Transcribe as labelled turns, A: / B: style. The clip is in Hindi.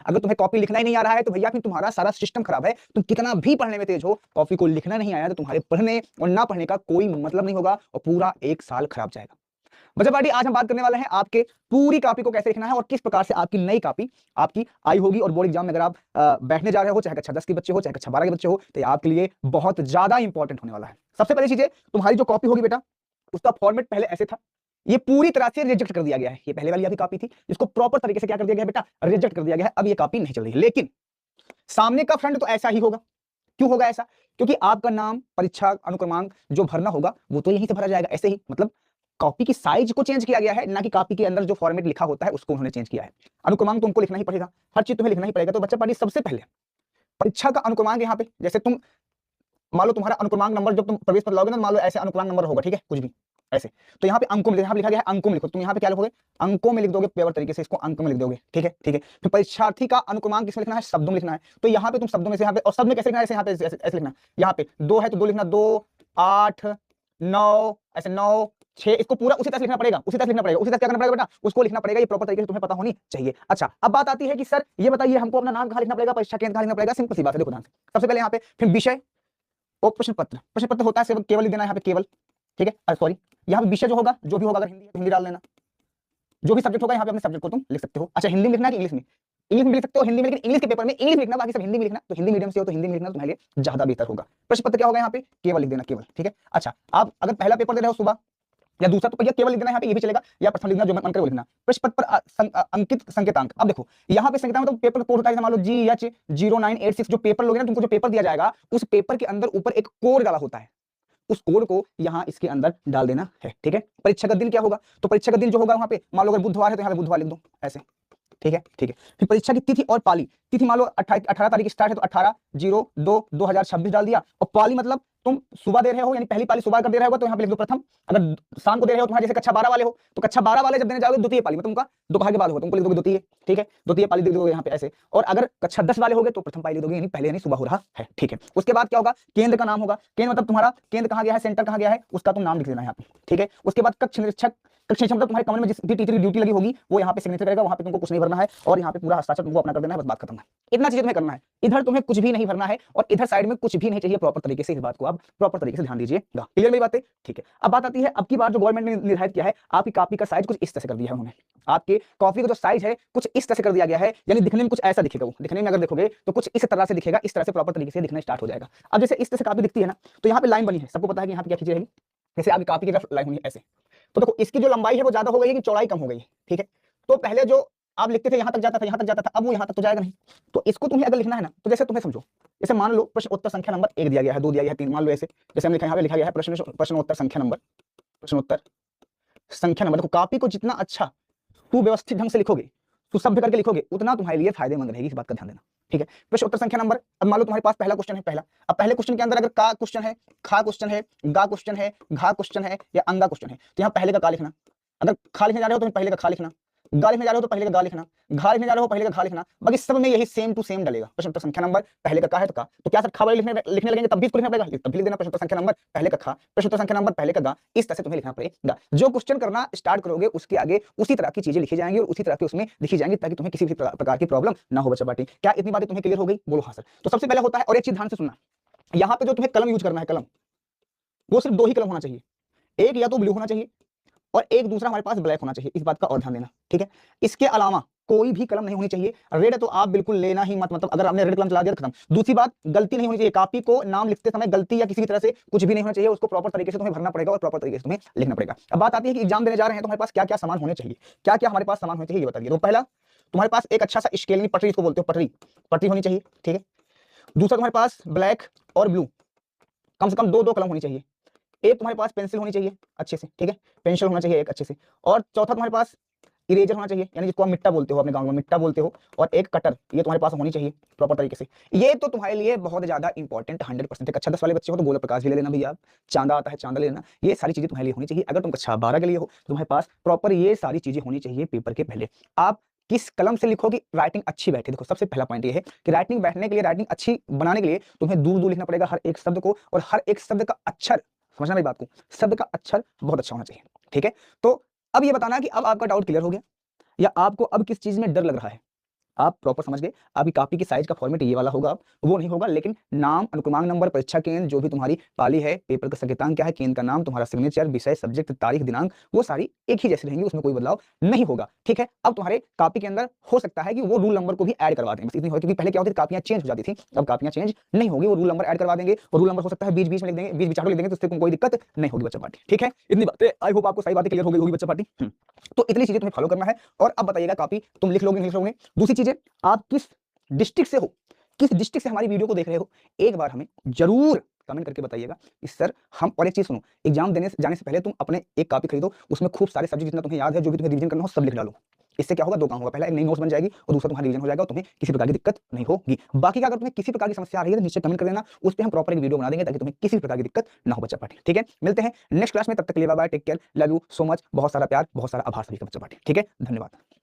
A: अगर तुम्हें कॉपी लिखना ही नहीं आ रहा है तो भैया फिर तुम्हारा सारा सिस्टम खराब है। तुम कितना भी पढ़ने में तेज हो, कॉपी को लिखना नहीं आया तो तुम्हारे पढ़ने और ना पढ़ने का कोई मतलब नहीं होगा और पूरा एक साल खराब जाएगा। बच्चा पार्टी, आज हम बात करने वाले हैं आपके पूरी कॉपी को कैसे लिखना है और किस प्रकार से आपकी नई कॉपी आपकी आई होगी। और बोर्ड एग्जाम में अगर आप बैठने जा रहे हो, चाहे कक्षा 10 के बच्चे हो चाहे कक्षा 12 के बच्चे हो, तो ये आपके लिए बहुत ज्यादा इंपॉर्टेंट होने वाला है। सबसे पहली चीज है, तुम्हारी जो कॉपी होगी बेटा, उसका फॉर्मेट पहले ऐसे था, ये पूरी तरह से रिजेक्ट कर दिया गया है। ये पहले वाली आपकी कॉपी थी, इसको प्रॉपर तरीके से क्या कर दिया गया है बेटा, रिजेक्ट कर दिया गया है। अब ये कॉपी नहीं चल रही है। लेकिन सामने का फ्रंट तो ऐसा ही होगा। क्यों होगा ऐसा? क्योंकि आपका नाम, परीक्षा अनुक्रमांक जो भरना होगा वो तो यहीं से भरा जाएगा ऐसे ही। मतलब कॉपी की साइज को चेंज किया गया है, ना कि कॉपी के अंदर जो फॉर्मेट लिखा होता है उसको उन्होंने चेंज किया है। अनुक्रमांक तुमको लिखना ही पड़ेगा, हर चीज तुम्हें लिखना ही पड़ेगा। तो बच्चा पार्टी, सबसे पहले परीक्षा का अनुक्रमांक यहाँ पे, जैसे तुम मान लो तुम्हारा अनुक्रमांक नंबर जब तुम प्रवेश पत्र लाओगे ना, मान लो ऐसे अनुक्रमांक नंबर होगा, ठीक है, कुछ भी ऐसे, तो यहाँ पे अंकों में, यहाँ लिखा गया है अंकों में लिखो, तुम यहाँ पे क्या लिखोगे, अंकों में लिख दोगे, पेपर तरीके से इसको अंकों में लिख दोगे, ठीक है ठीक है। फिर परीक्षार्थी का अनुक्रमांक किसमें लिखना है, शब्दों में लिखना है। तो यहाँ पे तुम शब्दों में से यहाँ पे, और शब्द में कैसे लिखना है, यहाँ पे ऐसे लिखना, यहाँ पे 2 है तो 2 लिखना, 2 8 9 ऐसे 9 6, इसको पूरा उसी तरह से लिखना पड़ेगा, उसी तरह से लिखना पड़ेगा, उसी तरह क्या करना पड़ेगा बेटा, उसको लिखना पड़ेगा। ये प्रॉपर तरीके से तुम्हें पता होनी चाहिए। अच्छा, अब बात आती है कि सर ये बताइए हमको अपना नाम कहाँ लिखना पड़ेगा, परीक्षा केंद्र कहाँ लिखना पड़ेगा। सिंपल सी बात है, देखो ध्यान से, सबसे पहले यहाँ पे, फिर विषय और प्रश्न पत्र। प्रश्न पत्र होता है केवल ही देना है यहाँ पे, केवल, ठीक है, सॉरी, यहाँ पे विषय जो होगा, जो भी होगा, अगर हिंदी है तो हिंदी डाल देना, जो भी सब्जेक्ट होगा यहाँ पे अपने सब्जेक्ट को तुम लिख सकते हो। अच्छा, हिंदी में लिखना है कि इंग्लिश में? इंग्लिश में लिख सकते हो, हिंदी में, लेकिन इंग्लिश के पेपर में इंग्लिश में लिखना, बाकी सब हिंदी में लिखना। तो हिंदी मीडियम से हो तो हिंदी में लिखना तुम्हारे लिए ज्यादा बेहतर होगा। प्रश्न पत्र क्या होगा यहाँ पे, केवल लिख देना, केवल, ठीक है। अच्छा, आप अगर पहला पेपर दे रहे हो सुबह या दूसरा, तो भैया केवल लिख देना यहाँ पे, ये भी चलेगा, या प्रथम लिखना, जो मन करे वो लिखना। प्रश्न पत्र पर अंकित संकेतांक, अब देखो यहाँ पे संकेतांक मतलब पेपर कोड होता है, मान लो GH0986 जो पेपर लोगे ना, तुमको जो पेपर दिया जाएगा उस पेपर के अंदर ऊपर एक कोड डाला होता है, उस कोड को यहाँ इसके अंदर डाल देना है, ठीक है। परीक्षा का दिन क्या होगा, तो परीक्षा का दिन जो होगा वहां पे, मान लो अगर बुधवार है तो यहाँ पे बुधवार लिख दो ऐसे, ठीक है ठीक है। फिर परीक्षा की तिथि और पाली, तिथि मान लो 18 तारीख स्टार्ट है तो 18/02/2026 डाल दिया। और पाली मतलब तुम सुबह दे रहे हो, यानी पहली पाली सुबह कर दे रहे हो तो यहाँ पे लिख दो प्रथम। अगर शाम को दे रहे हो तुम्हारे जैसे कक्षा 12 वाले हो, तो कक्षा 12 वाले जब देने जाओगे द्वितीय पाली, मतलब उनका दोपहर के बाद होगा, तुमको लिख दोगे द्वितीय, ठीक है, द्वितीय पाली लिख दोगे यहाँ पे ऐसे। और अगर कक्षा 10 वाले होगे तो प्रथम पाली लिख दोगे, यानी पहले यानी सुबह हो रहा है, ठीक है। उसके बाद क्या होगा, केंद्र का नाम होगा, केंद्र मतलब तुम्हारा केंद्र कहाँ गया है, सेंटर कहाँ गया है, उसका तुम नाम लिख देना यहाँ पे, ठीक है। उसके बाद कक्ष निरीक्षक, कक्ष निरीक्षक मतलब तुम्हारे कमरे में जिस भी टीचर की ड्यूटी लगी होगी वो यहाँ पे सिग्नेचर करेगा, वहाँ पे तुमको कुछ नहीं भरना है, और यहाँ पे पूरा हस्ताक्षर तुमको अपना कर देना है, बस बात खत्म है। इतना चीज तुम्हें करना है, इधर तुम्हें कुछ भी नहीं भरना है और इधर साइड में कुछ भी नहीं चाहिए। प्रॉपर तरीके से इस बात को आप प्रॉपर तरीके से ध्यान दीजिएगा। क्लियर मेरी बातें, ठीक है। अब बात आती है, अब की बार जो गवर्नमेंट ने निर्धारित किया है, आपकी कॉपी का साइज कुछ इस तरह से कर दिया है उन्होंने। आपके कॉपी का जो साइज है कुछ इस तरह से कर दिया गया है, यानी दिखने में कुछ ऐसा दिखेगा, वो दिखने में अगर देखोगे तो कुछ इस तरह से दिखेगा, इस तरह से प्रॉपर तरीके से दिखना स्टार्ट हो जाएगा। अब जैसे इस तरह से कॉपी दिखती है ना, तो यहाँ पे लाइन बनी है, सबको पता है कि यहाँ पे क्या खींची रहेगी, जैसे आपकी कॉपी की लाइन होनी है ऐसे। तो देखो इसकी जो लंबाई है वो ज्यादा हो गई है कि चौड़ाई कम हो गई है, ठीक है। तो पहले जो आप लिखते थे यहाँ तक जाता था, यहाँ तक जाता था, अब वो यहाँ तक तो जाएगा नहीं। तो इसको तुम्हें अगर लिखना है ना, तो जैसे तुम्हें समझो, जैसे मान लो प्रश्न उत्तर संख्या नंबर 1 दिया गया है, 2 दिया गया है, 3, मान लो ऐसे, जैसे हमने यहाँ पे लिखा गया है प्रश्न उत्तर संख्या नंबर, प्रश्न उत्तर संख्या नंबर। देखो कॉपी को जितना अच्छा सुव्यवस्थित ढंग से लिखोगे, सुसभ्य करके लिखोगे, उतना तुम्हारे लिए फायदेमंद रहेगी, इस बात का ध्यान देना, ठीक है। प्रश्न उत्तर संख्या नंबर, अब मान लो तुम्हारे पास पहला क्वेश्चन है, पहला, अब पहले क्वेश्चन के अंदर अगर का क्वेश्चन है, खा क्वेश्चन है, गा क्वेश्चन है, घा क्वेश्चन है या अंगा क्वेश्चन है, तो यहाँ पहले का का लिखना। अगर खा लिखने जा रहे हो तो पहले का खा लिखना, गा लिखने जा रहे हो तो पहले का गा लिखना, घा लिखने जा रहे हो पहले का घा लिखना, बाकी सब में यही सेम टू सेम डलेगा। प्रश्न उत्तर संख्या नंबर पहले का का है तो का, तो क्या सर खा वाले लिखने लगेंगे तब भी इसको लिखना पड़ेगा, तब भी लिख देना। प्रश्न उत्तर संख्या नंबर पहले का खा, प्रश्न उत्तर संख्या नंबर पहले का गा, इस तरह से तुम्हें लिखना पड़ेगा। जो क्वेश्चन करना स्टार्ट करोगे उसके आगे उसी तरह की चीजें लिखी जाएंगी और उसी तरह की उसमें लिखी जाएंगी, ताकि तुम्हें किसी भी प्रकार की प्रॉब्लम ना हो। बच्चा बाटी, क्या इतनी बातें तुम्हें क्लियर हो गई? बोलो हाँ सर। तो सबसे पहले होता है, और एक चीज ध्यान से सुनना, यहाँ पे जो तुम्हें कलम यूज करना है, कलम वो सिर्फ 2 ही कलम होना चाहिए, एक या तो ब्लू होना चाहिए और एक दूसरा हमारे पास ब्लैक होना चाहिए, इस बात का और ध्यान देना, ठीक है। इसके अलावा कोई भी कलम नहीं होनी चाहिए। रेड तो आप बिल्कुल लेना ही मत, मतलब अगर आपने रेड कलम चला दिया तो खत्म। दूसरी बात, गलती नहीं होनी चाहिए, कॉपी को नाम लिखते समय गलती या किसी भी तरह से कुछ भी नहीं होना चाहिए, उसको प्रॉपर तरीके से तुम्हें भरना पड़ेगा और प्रॉपर तरीके से तुम्हें लिखना पड़ेगा। अब बात आती है कि एग्जाम देने जा रहे हैं तो हमारे पास क्या क्या सामान होने चाहिए, क्या क्या हमारे पास सामान होने चाहिए, ये बता दिए। तो पहला, तुम्हारे पास एक अच्छा सा स्केल, पटरी इसको बोलते हो, पटरी, पटरी होनी चाहिए, ठीक है। दूसरा, तुम्हारे पास ब्लैक और ब्लू कम से कम 2 कलम होनी चाहिए। एक तुम्हारे पास पेंसिल होनी चाहिए अच्छे से, ठीक है, पेंसिल होना चाहिए एक अच्छे से। और चौथा तुम्हारे पास इरेजर होना चाहिए, यानी जिसको आप मिट्टा बोलते हो, अपने गांव में मिट्टा बोलते हो। और एक कटर, ये तुम्हारे पास होनी चाहिए प्रॉपर तरीके से। ये तो तुम्हारे लिए बहुत ज्यादा इंपॉर्टेंट 100%। कक्षा 10 वाले बच्चे हो तो गोला प्रकाश भी ले लेना भैया, आप चांदा आता है चांदा ले लेना, ये सारी चीजें तुम्हारे लिए होनी चाहिए। अगर तुम कक्षा 12 के लिए हो तो तुम्हारे पास प्रॉपर ये सारी चीजें होनी चाहिए पेपर के पहले। आप किस कलम से लिखोगे, राइटिंग अच्छी बैठे। देखो सबसे पहला पॉइंट ये है कि राइटिंग बैठने के लिए, राइटिंग अच्छी बनाने के लिए तुम्हें दूर दूर लिखना पड़ेगा हर एक शब्द को, और हर एक शब्द का अक्षर, समझना मेरी बात को, शब्द का अक्षर बहुत अच्छा होना चाहिए, ठीक है। तो अब ये बताना कि अब आपका डाउट क्लियर हो गया, या आपको अब किस चीज में डर लग रहा है, आप प्रॉपर समझ गए। आपकी कॉपी की साइज का फॉर्मेट ये वाला होगा, वो नहीं होगा, लेकिन नाम, अनुक्रमांक नंबर, परीक्षा केंद्र, जो भी तुम्हारी पाली है, पेपर का संकेतांक क्या है, केंद्र का नाम, तुम्हारा सिग्नेचर, विषय, सब्जेक्ट, तारीख, दिनांक, वो सारी एक ही जैसी रहेंगी, उसमें कोई बदलाव नहीं होगा। ठीक है, अब तुम्हारे कॉपी के अंदर हो सकता है कि वो रूल नंबर को भी ऐड करवा दें, बस इतनी हो, क्योंकि पहले क्या होती थी, कॉपियां चेंज हो जाती थी, अब कॉपियां चेंज नहीं होगी, वो रूल नंबर ऐड करवा देंगे, और रूल नंबर हो सकता है बीच बीच में लिख देंगे, बीच बीच लिख देंगे, तो उससे कोई दिक्कत नहीं होगी बच्चा पार्टी। ठीक है, इतनी बातें, आई होप आपको सारी बातें क्लियर हो गई होगी बच्चा पार्टी। तो इतनी चीजें तुम्हें फॉलो करना है। और अब बताइएगा कॉपी तुम लिख लोगे नहीं लिख लोगे। दूसरी चीजें, आप किस डिस्ट्रिक्ट से हो, किस डिस्ट्रिक्ट से हमारी वीडियो को देख रहे हो, एक बार हमें जरूर कमेंट करके बताइएगा कि सर हम, और एक चीज सुनो, एग्जाम देने जाने से पहले तुम अपने एक कॉपी खरीदो, उसमें खूब सारे सब्जेक्ट जितना तुम्हें याद है, जो भी तुम्हें रिवीजन करना हो सब लिख डालो। इससे क्या होगा, दो काम होगा, पहला एक नई नोट्स बन जाएगी, और दूसरा तुम्हारा रिवीजन हो जाएगा, और तुम्हें किसी प्रकार की दिक्कत नहीं होगी। बाकी का अगर तुम्हें किसी प्रकार की समस्या आ रही है तो नीचे कमेंट कर देना, उस पर हम प्रॉपर एक वीडियो बना देंगे, ताकि तुम्हें किसी प्रकार की दिक्कत ना हो बच्चा पार्टी। ठीक है, मिलते हैं नेक्स्ट क्लास में, तब तक के लिए bye bye, take care, love you so much, बहुत सारा प्यार, बहुत सारा आभार सभी का बच्चा पार्टी। ठीक है, धन्यवाद।